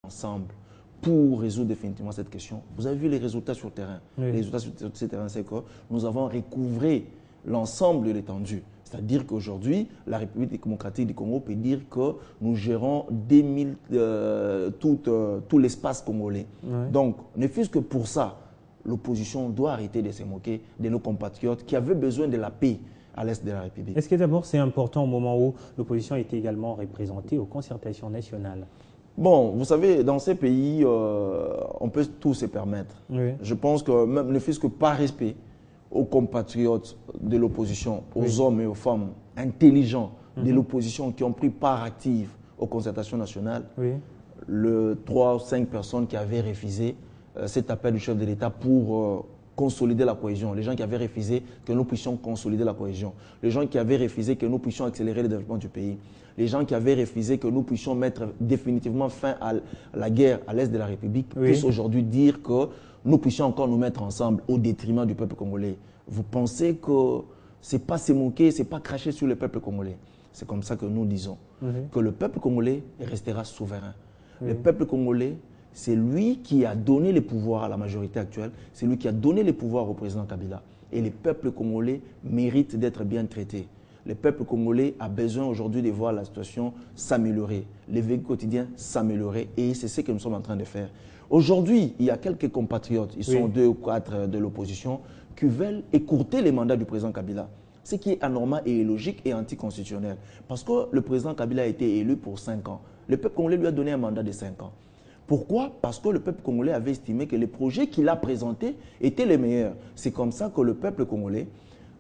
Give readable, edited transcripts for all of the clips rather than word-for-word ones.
ensemble pour résoudre définitivement cette question. Vous avez vu les résultats sur le terrain. Oui. Les résultats sur ce terrain, c'est que nous avons recouvré l'ensemble de l'étendue. C'est-à-dire qu'aujourd'hui, la République démocratique du Congo peut dire que nous gérons tout l'espace congolais. Oui. Donc, ne fût-ce que pour ça, l'opposition doit arrêter de se moquer de nos compatriotes qui avaient besoin de la paix à l'est de la République. Est-ce que d'abord c'est important au moment où l'opposition a été également représentée aux concertations nationales? Bon, vous savez, dans ces pays, on peut tout se permettre. Oui. Je pense que même ne fût-ce que par respect aux compatriotes de l'opposition, aux Oui. hommes et aux femmes intelligents de l'opposition qui ont pris part active aux concertations nationales, Oui. les 3 ou 5 personnes qui avaient refusé cet appel du chef de l'État pour consolider la cohésion, les gens qui avaient refusé que nous puissions consolider la cohésion, les gens qui avaient refusé que nous puissions accélérer le développement du pays, les gens qui avaient refusé que nous puissions mettre définitivement fin à la guerre à l'est de la République, Oui. puissent aujourd'hui dire que nous puissions encore nous mettre ensemble au détriment du peuple congolais. Vous pensez que ce n'est pas se moquer, ce n'est pas cracher sur le peuple congolais. C'est comme ça que nous disons que le peuple congolais restera souverain. Oui. Le peuple congolais, c'est lui qui a donné le pouvoir à la majorité actuelle, c'est lui qui a donné le pouvoir au président Kabila. Et le peuple congolais mérite d'être bien traité. Le peuple congolais a besoin aujourd'hui de voir la situation s'améliorer, les véhicules quotidiens s'améliorer, et c'est ce que nous sommes en train de faire. Aujourd'hui, il y a quelques compatriotes, ils sont 2 ou 4 de l'opposition, qui veulent écourter les mandats du président Kabila. Ce qui est anormal et illogique et anticonstitutionnel. Parce que le président Kabila a été élu pour 5 ans. Le peuple congolais lui a donné un mandat de 5 ans. Pourquoi? Parce que le peuple congolais avait estimé que les projets qu'il a présentés étaient les meilleurs. C'est comme ça que le peuple congolais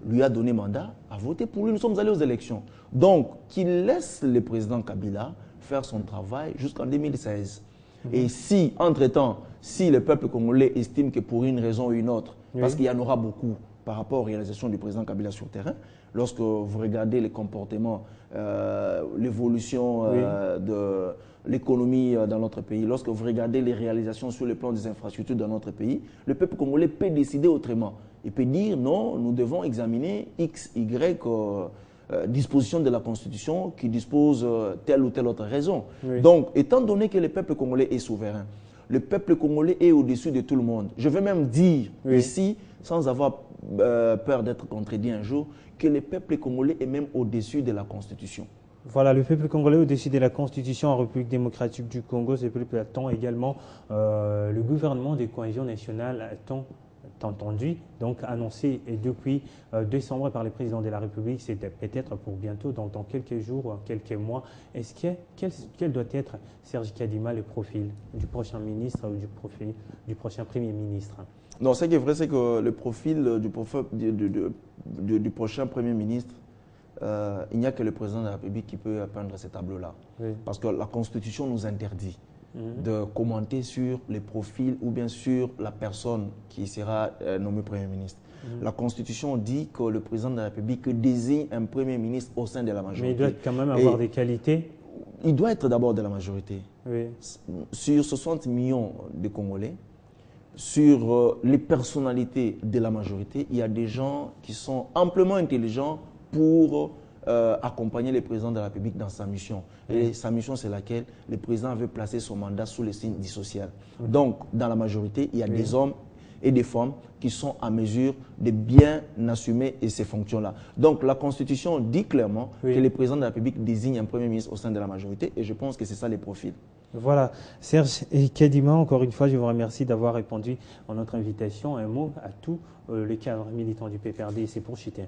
lui a donné mandat à voter pour lui. Nous sommes allés aux élections. Donc, qu'il laisse le président Kabila faire son travail jusqu'en 2016. Et si, entre-temps, si le peuple congolais estime que pour une raison ou une autre, parce qu'il y en aura beaucoup par rapport aux réalisations du président Kabila sur le terrain, lorsque vous regardez les comportements, l'évolution de l'économie dans notre pays, lorsque vous regardez les réalisations sur le plan des infrastructures dans notre pays, le peuple congolais peut décider autrement. Il peut dire non, nous devons examiner X, Y disposition de la Constitution qui dispose telle ou telle autre raison. Oui. Donc, étant donné que le peuple congolais est souverain, le peuple congolais est au-dessus de tout le monde. Je vais même dire ici, sans avoir peur d'être contredit un jour, que le peuple congolais est même au-dessus de la Constitution. Voilà, le peuple congolais au-dessus de la Constitution en République démocratique du Congo, ce peuple attend également le gouvernement de cohésion nationale attend entendu, donc annoncé depuis décembre par le président de la République, c'est peut-être pour bientôt, donc dans quelques jours, quelques mois. Est-ce quel doit être, Serge Kadima, le profil du prochain ministre ou du prochain Premier ministre? Non, ce qui est vrai, c'est que le profil du prochain Premier ministre, il n'y a que le président de la République qui peut peindre ce tableau-là. Oui. Parce que la Constitution nous interdit de commenter sur les profils ou bien sur la personne qui sera nommée Premier ministre. La Constitution dit que le président de la République désigne un Premier ministre au sein de la majorité. Mais il doit quand même avoir des qualités. Il doit être d'abord de la majorité. Oui. Sur 60 millions de Congolais, sur les personnalités de la majorité, il y a des gens qui sont amplement intelligents pour accompagner le président de la République dans sa mission. Et sa mission, c'est laquelle le président veut placer son mandat sous le signe dissocial. Donc, dans la majorité, il y a des hommes et des femmes qui sont à mesure de bien assumer ces fonctions-là. Donc, la Constitution dit clairement que le président de la République désigne un Premier ministre au sein de la majorité, et je pense que c'est ça les profils. Voilà. Serge Kadima, encore une fois, je vous remercie d'avoir répondu à notre invitation. Un mot à tous les cadres militants du PPRD, c'est pour Chité.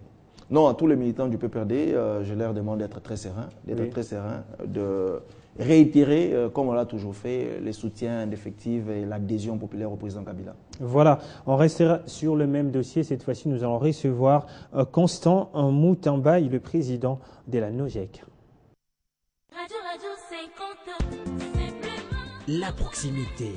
Non, à tous les militants du PPRD, je leur demande d'être très sereins, de réitérer, comme on l'a toujours fait, les soutiens d'effectifs et l'adhésion populaire au président Kabila. Voilà, on restera sur le même dossier. Cette fois-ci, nous allons recevoir Constant Moutamba, le président de la NOJEC. La proximité,